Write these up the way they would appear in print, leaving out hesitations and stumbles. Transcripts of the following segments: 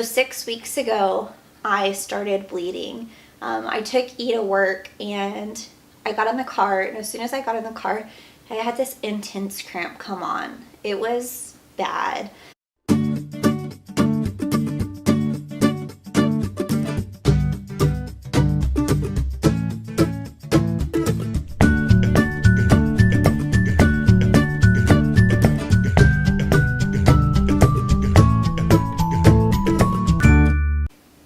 6 weeks ago, I started bleeding. I took E to work and I got in the car, and as soon as I got in the car, I had this intense cramp come on. It was bad.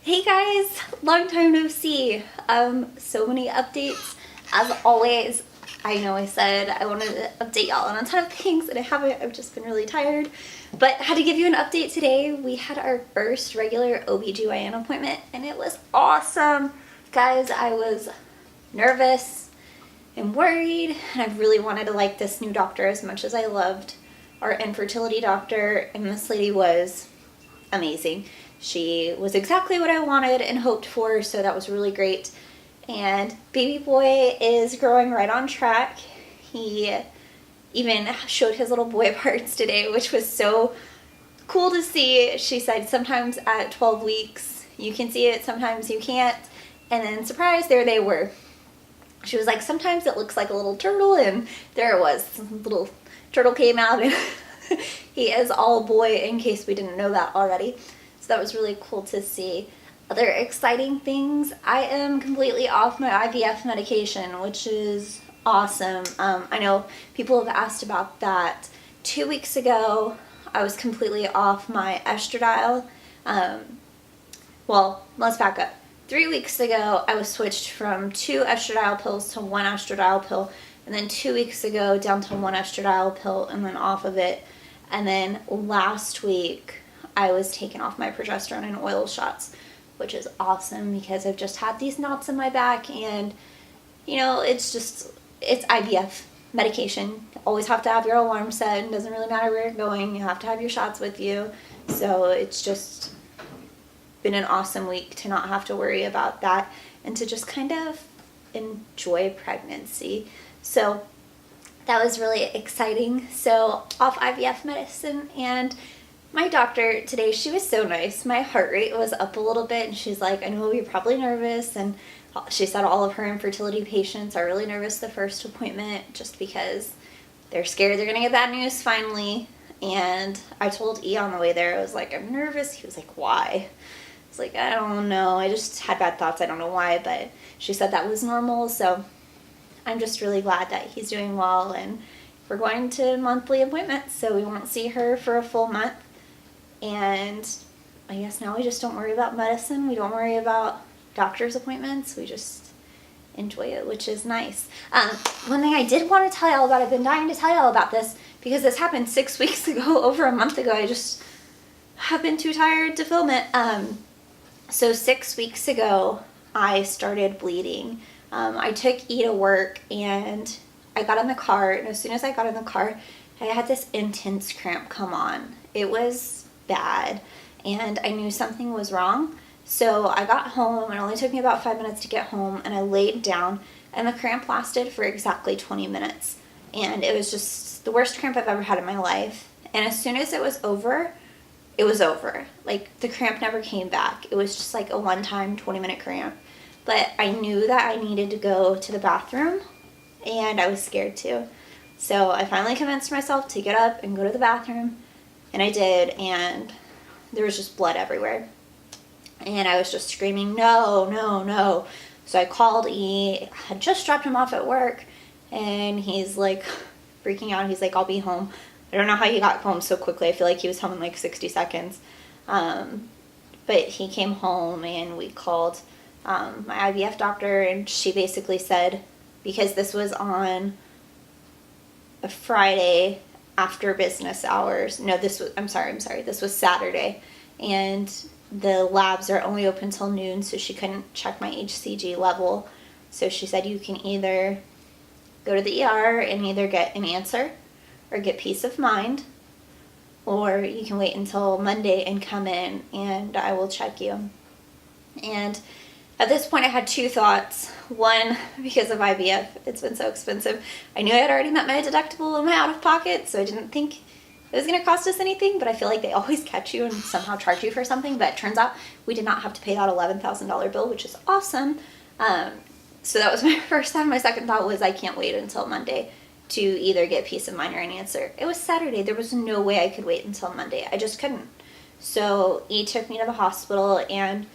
Hey guys, long time no see. So many updates. As always, I know I said I wanted to update y'all on a ton of things and I haven't. I've just been really tired. But I had to give you an update today. We had our first regular OBGYN appointment and it was awesome. Guys, I was nervous and worried, and I really wanted to like this new doctor as much as I loved our infertility doctor, and this lady was amazing. She was exactly what I wanted and hoped for, so that was really great. And baby boy is growing right on track. He even showed his little boy parts today, which was so cool to see. She said sometimes at 12 weeks you can see it, sometimes you can't. And then surprise, there they were. She was like, sometimes it looks like a little turtle, and there it was. A little turtle came out and he is all boy, in case we didn't know that already. So that was really cool to see. Other exciting things, I am completely off my IVF medication, which is awesome. I know people have asked about that. 2 weeks ago, I was completely off my estradiol. Well, let's back up. 3 weeks ago, I was switched from 2 estradiol pills to 1 estradiol pill, and then 2 weeks ago down to 1 estradiol pill and then off of it. And then last week, I was taken off my progesterone and oil shots, which is awesome because I've just had these knots in my back, and you know, it's IVF medication. You always have to have your alarm set. It doesn't really matter where you're going. You have to have your shots with you. So it's just been an awesome week to not have to worry about that and to just kind of enjoy pregnancy. So that was really exciting. So off IVF medicine, and my doctor today, she was so nice. My heart rate was up a little bit, and she's like, I know you're probably nervous. And she said all of her infertility patients are really nervous the first appointment just because they're scared they're going to get bad news finally. And I told E on the way there, I was like, I'm nervous. He was like, why? I was like, I don't know. I just had bad thoughts. I don't know why. But she said that was normal. So I'm just really glad that he's doing well. And we're going to monthly appointments, so we won't see her for a full month. And I guess now we just don't worry about medicine. We don't worry about doctor's appointments. We just enjoy it, which is nice. One thing I did want to tell y'all about, I've been dying to tell y'all about this because this happened 6 weeks ago, over a month ago. I just have been too tired to film it. So 6 weeks ago, I started bleeding. I took E to work and I got in the car, and as soon as I got in the car, I had this intense cramp come on. It was bad, and I knew something was wrong. So I got home. It only took me about 5 minutes to get home, and I laid down, and the cramp lasted for exactly 20 minutes. And it was just the worst cramp I've ever had in my life. And as soon as it was over, it was over. Like, the cramp never came back. It was just like a one-time 20-minute cramp. But I knew that I needed to go to the bathroom, and I was scared too. So I finally convinced myself to get up and go to the bathroom. And I did, and there was just blood everywhere. And I was just screaming, no, no, no. So I called E, I had just dropped him off at work, and he's like freaking out. He's like, I'll be home. I don't know how he got home so quickly. I feel like he was home in like 60 seconds. But he came home, and we called my IVF doctor, and she basically said, because this was on a Friday after business hours. No, I'm sorry. This was Saturday, and the labs are only open till noon, so she couldn't check my HCG level. So she said, you can either go to the ER and either get an answer or get peace of mind, or you can wait until Monday and come in and I will check you. And at this point I had two thoughts. One, because of IVF, it's been so expensive. I knew I had already met my deductible and my out-of-pocket, so I didn't think it was going to cost us anything, but I feel like they always catch you and somehow charge you for something. But it turns out we did not have to pay that $11,000 bill, which is awesome. So that was my first thought. My second thought was I can't wait until Monday to either get peace of mind or an answer. It was Saturday. There was no way I could wait until Monday. I just couldn't. So E took me to the hospital, and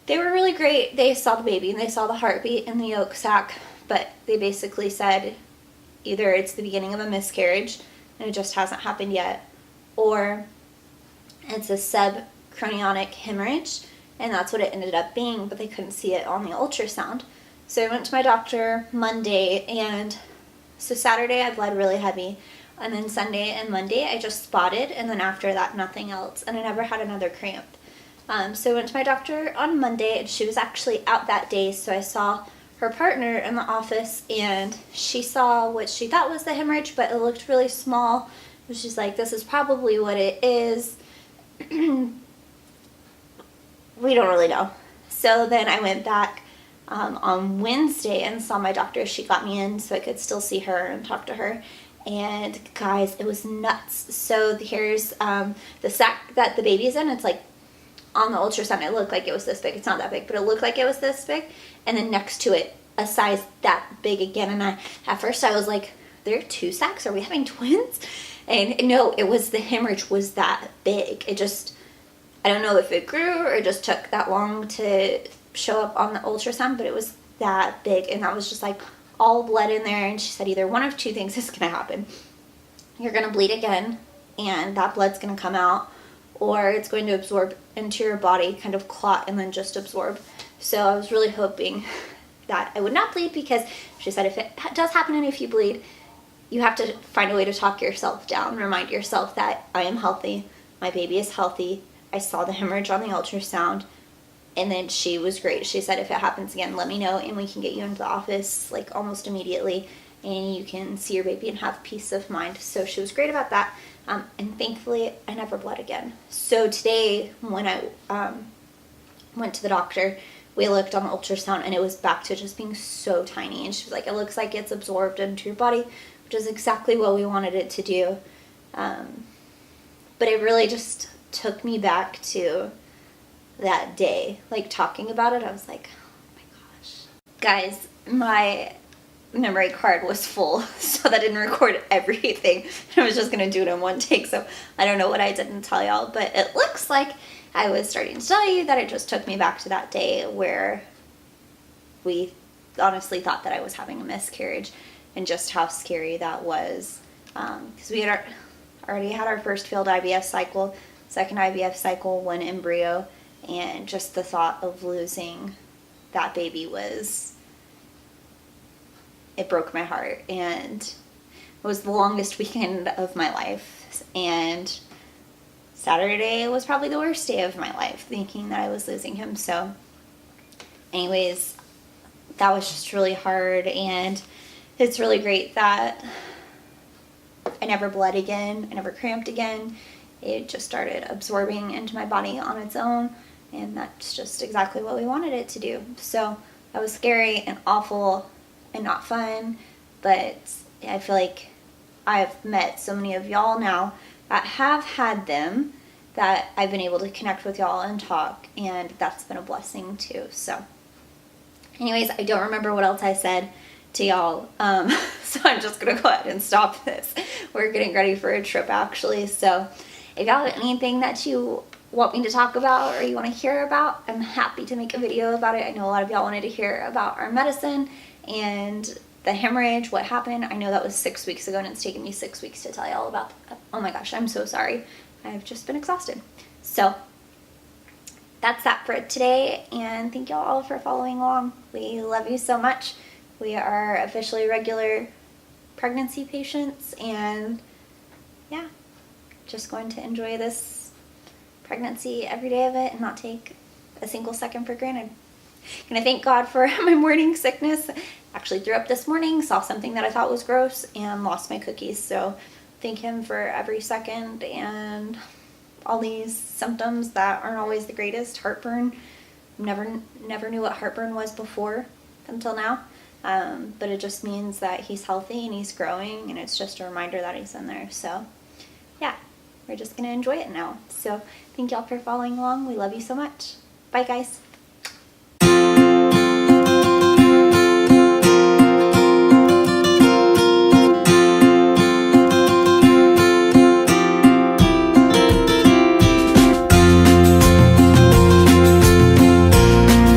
they were really great. They saw the baby, and they saw the heartbeat in the yolk sac, but they basically said either it's the beginning of a miscarriage, and it just hasn't happened yet, or it's a subchorionic hemorrhage, and that's what it ended up being, but they couldn't see it on the ultrasound. So I went to my doctor Monday, and so Saturday I bled really heavy, and then Sunday and Monday I just spotted, and then after that nothing else, and I never had another cramp. So I went to my doctor on Monday, and she was actually out that day, so I saw her partner in the office, and she saw what she thought was the hemorrhage, but it looked really small. She's like, this is probably what it is. We don't really know. So then I went back on Wednesday and saw my doctor. She got me in so I could still see her and talk to her. And guys, it was nuts. So here's the sac that the baby's in. It's like on the ultrasound, it looked like it was this big. It's not that big, but it looked like it was this big. And then next to it, a size that big again. And at first I was like, there are two sacs? Are we having twins? And no, it was the hemorrhage was that big. It just, I don't know if it grew or it just took that long to show up on the ultrasound, but it was that big. And I was just like all blood in there. And she said either one of two things is going to happen. You're going to bleed again, and that blood's going to come out, or it's going to absorb into your body, kind of clot, and then just absorb. So I was really hoping that I would not bleed, because she said if it does happen and if you bleed, you have to find a way to talk yourself down, remind yourself that I am healthy, my baby is healthy, I saw the hemorrhage on the ultrasound. And then she was great. She said if it happens again, let me know, and we can get you into the office like almost immediately, and you can see your baby and have peace of mind. So she was great about that. And thankfully, I never bled again. So today, when I went to the doctor, we looked on the ultrasound, and it was back to just being so tiny. And she was like, it looks like it's absorbed into your body, which is exactly what we wanted it to do. But it really just took me back to that day. Like, talking about it, I was like, oh my gosh. Guys, my memory card was full, so that didn't record everything. I was just gonna do it in one take, so I don't know what I didn't tell y'all, but it looks like I was starting to tell you that it just took me back to that day where we honestly thought that I was having a miscarriage, and just how scary that was, because we had already had our first failed IVF cycle, second IVF cycle, one embryo, and just the thought of losing that baby it broke my heart, and it was the longest weekend of my life, and Saturday was probably the worst day of my life, thinking that I was losing him. So anyways, that was just really hard, and it's really great that I never bled again, I never cramped again. It just started absorbing into my body on its own, and that's just exactly what we wanted it to do. So that was scary and awful and not fun, but I feel like I've met so many of y'all now that have had them, that I've been able to connect with y'all and talk, and that's been a blessing too. So anyways, I don't remember what else I said to y'all, so I'm just gonna go ahead and stop this. We're getting ready for a trip, actually, so if y'all have anything that you want me to talk about or you want to hear about, I'm happy to make a video about it. I know a lot of y'all wanted to hear about our medicine and the hemorrhage, what happened. I know that was 6 weeks ago, and it's taken me 6 weeks to tell y'all about that. Oh my gosh, I'm so sorry. I've just been exhausted. So that's that for today, and thank y'all all for following along. We love you so much. We are officially regular pregnancy patients, and yeah, just going to enjoy this pregnancy every day of it and not take a single second for granted. Gonna thank God for my morning sickness. Actually threw up this morning, saw something that I thought was gross, and lost my cookies. So thank him for every second and all these symptoms that aren't always the greatest. Heartburn. Never knew what heartburn was before until now. But it just means that he's healthy and he's growing, and it's just a reminder that he's in there. So yeah, we're just going to enjoy it now. So thank y'all for following along. We love you so much. Bye, guys.